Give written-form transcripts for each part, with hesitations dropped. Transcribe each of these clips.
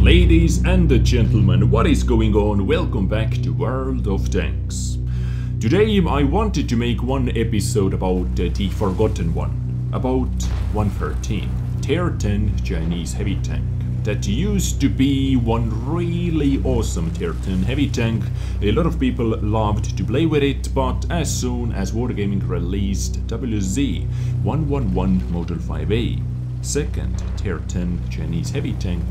Ladies and gentlemen, what is going on? Welcome back to World of Tanks. Today I wanted to make one episode about the forgotten one, about 113, Tier 10 Chinese heavy tank. That used to be one really awesome Tier 10 heavy tank. A lot of people loved to play with it, but as soon as Wargaming released WZ111 Model 5A, second Tier 10 Chinese heavy tank,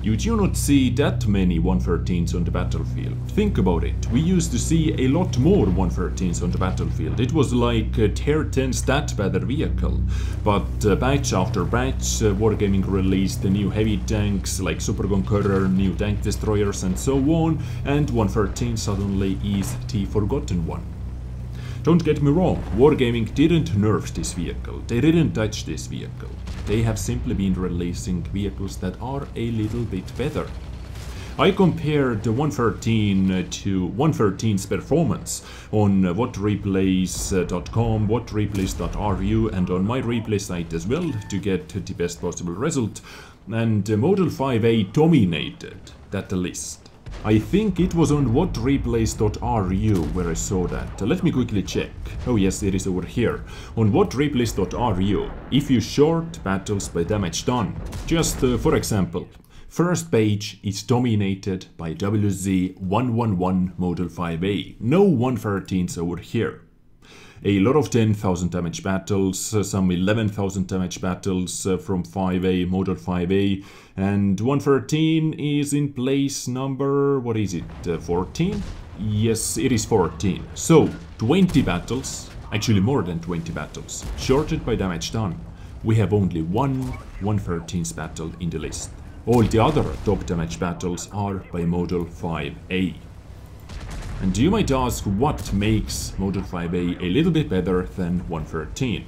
you do not see that many 113s on the battlefield. Think about it, we used to see a lot more 113s on the battlefield. It was like a Tier 10 stat better vehicle. But batch after batch, Wargaming released the new heavy tanks like Super Conqueror, new tank destroyers and so on, and 113 suddenly is the forgotten one. Don't get me wrong, Wargaming didn't nerf this vehicle, they didn't touch this vehicle. They have simply been releasing vehicles that are a little bit better. I compared the 113 to 113's performance on whatreplays.com, whatreplays.ru and on my replay site as well to get the best possible result, and Model 5A dominated that list. I think it was on whatreplays.ru where I saw that. Let me quickly check. Oh yes, it is over here. On whatreplays.ru, if you sort battles by damage done, just for example, first page is dominated by WZ111 Model 5A. No 113s over here. A lot of 10,000 damage battles, some 11,000 damage battles from 5A, Model 5A, and 113 is in place number, what is it, 14? Yes, it is 14. So, 20 battles, actually more than 20 battles, shorted by damage done. We have only one 113's battle in the list. All the other top damage battles are by Model 5A. And you might ask what makes Model 5A a little bit better than 113.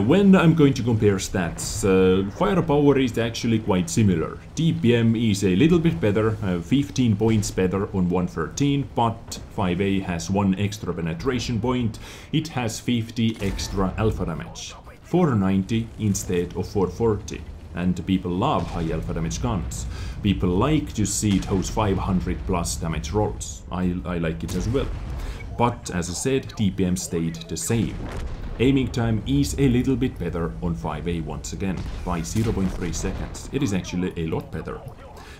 When I'm going to compare stats, firepower is actually quite similar. DPM is a little bit better, 15 points better on 113, but 5A has one extra penetration point. It has 50 extra alpha damage, 490 instead of 440. And people love high alpha damage guns. People like to see those 500 plus damage rolls. I like it as well. But as I said, DPM stayed the same. Aiming time is a little bit better on 5A once again, by 0.3 seconds. It is actually a lot better.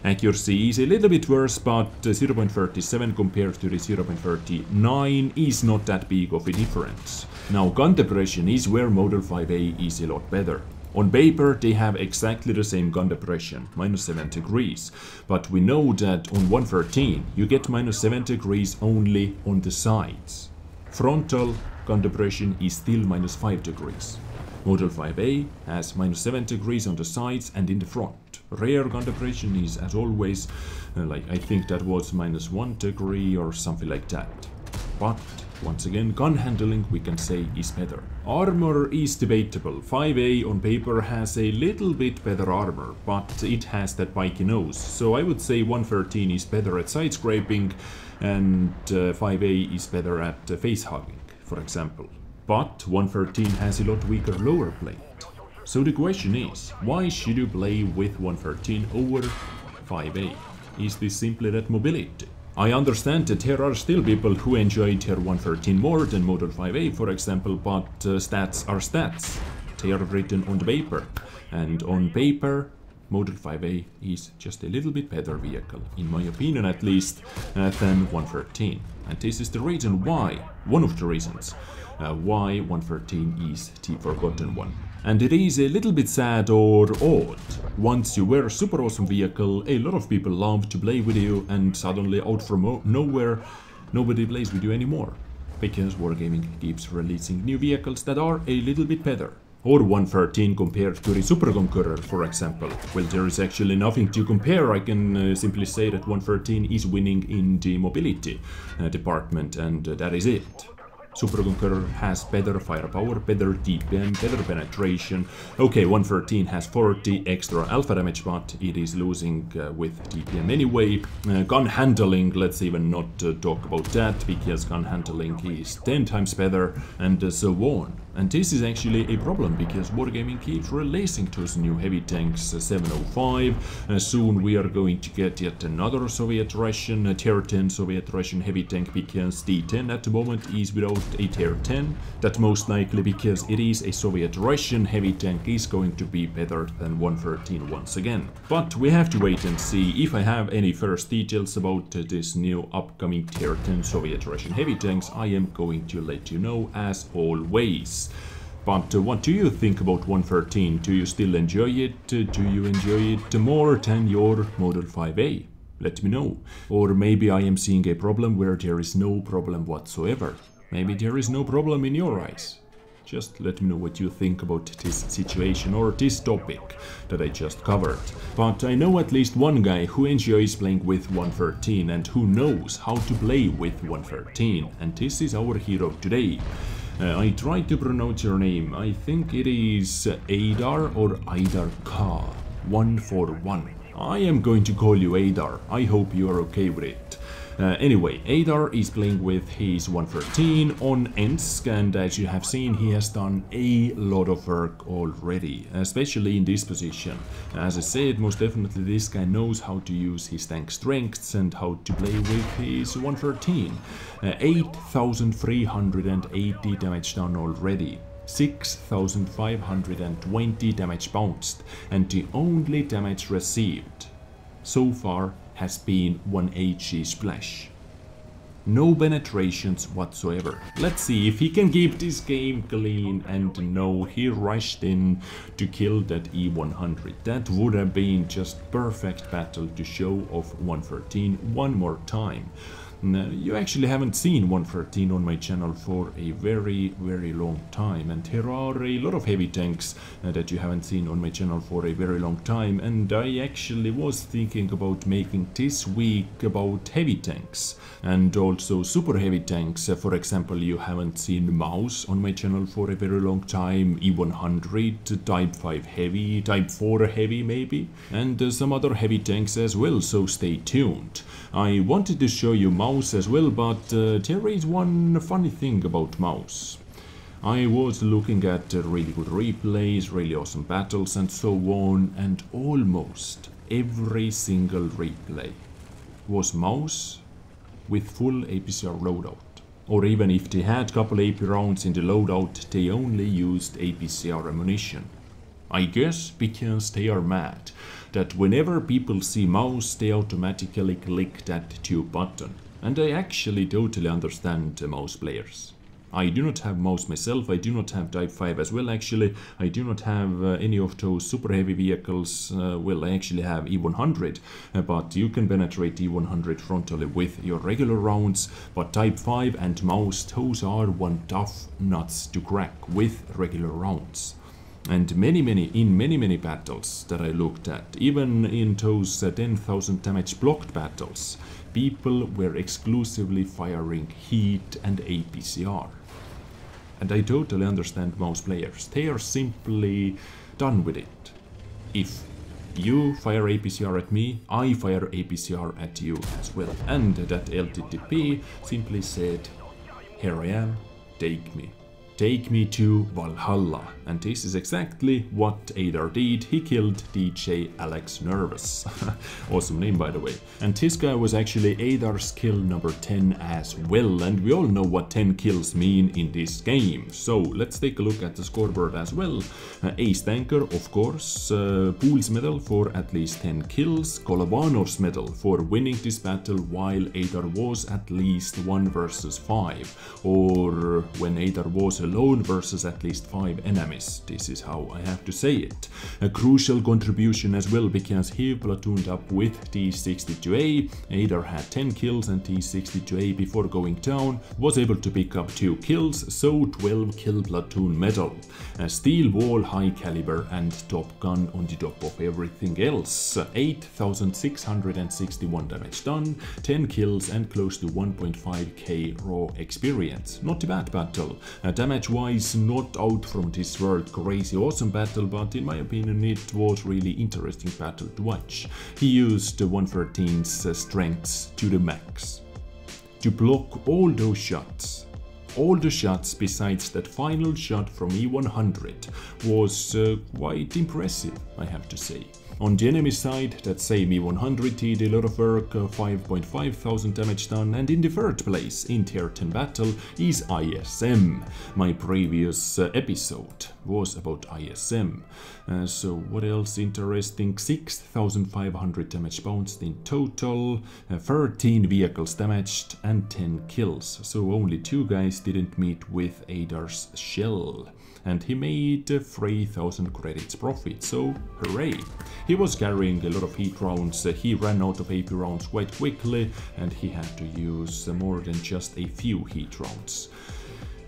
Accuracy is a little bit worse, but 0.37 compared to the 0.39 is not that big of a difference. Now gun depression is where Model 5A is a lot better. On paper, they have exactly the same gun depression, -7 degrees, but we know that on 113 you get -7 degrees only on the sides. Frontal gun depression is still -5 degrees. Model 5A has -7 degrees on the sides and in the front. Rear gun depression is, as always, like I think that was -1 degree or something like that. But once again, gun handling we can say is better. Armor is debatable. 5A on paper has a little bit better armor, but it has that pikey nose. So I would say 113 is better at side scraping and 5A is better at face hugging, for example. But 113 has a lot weaker lower plate. So the question is, why should you play with 113 over 5A? Is this simply that mobility? I understand that there are still people who enjoy Tier 113 more than Model 5A, for example, but stats are stats. They are written on the paper, and on paper, Model 5A is just a little bit better vehicle, in my opinion at least, than 113. And this is the reason why, one of the reasons, why 113 is the forgotten one. And it is a little bit sad or odd. Once you were a super awesome vehicle, a lot of people love to play with you, and suddenly out from nowhere, nobody plays with you anymore. Because Wargaming keeps releasing new vehicles that are a little bit better. Or 113 compared to the Super Conqueror, for example. Well, there is actually nothing to compare. I can simply say that 113 is winning in the mobility department, and that is it. Super Conqueror has better firepower, better DPM, better penetration. Okay, 113 has 40 extra alpha damage, but it is losing with DPM anyway. Gun handling, let's even not talk about that, because gun handling is 10 times better, and so on. And this is actually a problem because Wargaming keeps releasing those new heavy tanks 705. Soon we are going to get yet another Soviet Russian tier 10 Soviet Russian heavy tank because the 10 at the moment is without a tier 10. That most likely because it is a Soviet Russian heavy tank is going to be better than 113 once again. But we have to wait and see. If I have any first details about this new upcoming tier 10 Soviet Russian heavy tanks, I am going to let you know as always. But what do you think about 113? Do you still enjoy it? Do you enjoy it more than your Model 5A? Let me know. Or maybe I am seeing a problem where there is no problem whatsoever. Maybe there is no problem in your eyes. Just let me know what you think about this situation or this topic that I just covered. But I know at least one guy who enjoys playing with 113 and who knows how to play with 113, and this is our hero today. I tried to pronounce your name. I think it is Adar or Idar Ka. 141. I am going to call you Adar. I hope you are okay with it. Anyway, Adar is playing with his 113 on Ensk, and as you have seen, he has done a lot of work already, especially in this position. As I said, most definitely this guy knows how to use his tank strengths and how to play with his 113. 8,380 damage done already. 6,520 damage bounced, and the only damage received so far has been 1 HE splash. No penetrations whatsoever. Let's see if he can keep this game clean, and no, he rushed in to kill that E100. That would have been just perfect battle to show off 113 one more time. You actually haven't seen 113 on my channel for a very long time, and there are a lot of heavy tanks that you haven't seen on my channel for a very long time, and I actually was thinking about making this week about heavy tanks and also super heavy tanks. For example, you haven't seen Mouse on my channel for a very long time, E100, Type 5 heavy, Type 4 heavy maybe, and some other heavy tanks as well, so stay tuned. I wanted to show you Mouse as well, but there is one funny thing about Mouse. I was looking at really good replays, really awesome battles and so on, and almost every single replay was Mouse with full APCR loadout. Or even if they had couple AP rounds in the loadout, they only used APCR ammunition. I guess because they are mad that whenever people see Mouse, they automatically click that tube button. And I actually totally understand Mouse players. I do not have Mouse myself, I do not have Type 5 as well actually, I do not have any of those super heavy vehicles. Well, I actually have E100, but you can penetrate E100 frontally with your regular rounds, but Type 5 and Mouse, those are one tough nuts to crack with regular rounds. And in many battles that I looked at, even in those 10,000 damage blocked battles, people were exclusively firing heat and APCR. And I totally understand Mouse players. They are simply done with it. If you fire APCR at me, I fire APCR at you as well. And that LTTP simply said, here I am, take me. Take me to Valhalla. And this is exactly what Adar did. He killed DJ Alex Nervous. Awesome name, by the way. And this guy was actually Adar's kill number 10 as well. And we all know what 10 kills mean in this game. So let's take a look at the scoreboard as well. Ace Tanker, of course. Pool's medal for at least 10 kills. Kolovanov's medal for winning this battle while Adar was at least 1 versus 5. Or when Adar was alone versus at least 5 enemies. This is how I have to say it. A crucial contribution as well, because he platooned up with T62A. Adar had 10 kills and T62A before going down was able to pick up 2 kills, so 12 kill platoon medal. A steel wall, high caliber and top gun on the top of everything else. 8,661 damage done, 10 kills and close to 1.5k raw experience. Not a bad battle. Damage wise, not out from this world crazy awesome battle, but in my opinion it was really interesting battle to watch. He used 113's strengths to the max to block all those shots All the shots besides that final shot from E100 was quite impressive, I have to say. On the enemy side, that same E100 did a lot of work, 5.5 thousand damage done, and in the third place in tier 10 battle is ISM. My previous episode was about ISM. So what else interesting? 6,500 damage bounced in total, 13 vehicles damaged and 10 kills. So only 2 guys didn't meet with Adar's shell. And he made 3,000 credits profit, so hooray! He was carrying a lot of heat rounds, he ran out of AP rounds quite quickly, and he had to use more than just a few heat rounds.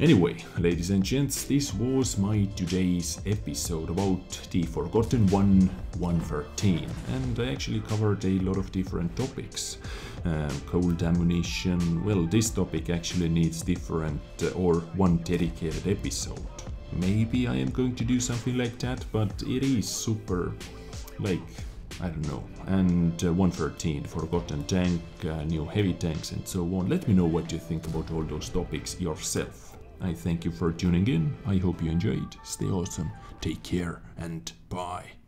Anyway, ladies and gents, this was my today's episode about the Forgotten One 113, and I actually covered a lot of different topics. Cold ammunition, well, this topic actually needs different or one dedicated episode. Maybe I am going to do something like that, but it is super, like, I don't know. And 113, Forgotten Tank, new heavy tanks and so on. Let me know what you think about all those topics yourself. I thank you for tuning in, I hope you enjoyed, stay awesome, take care and bye.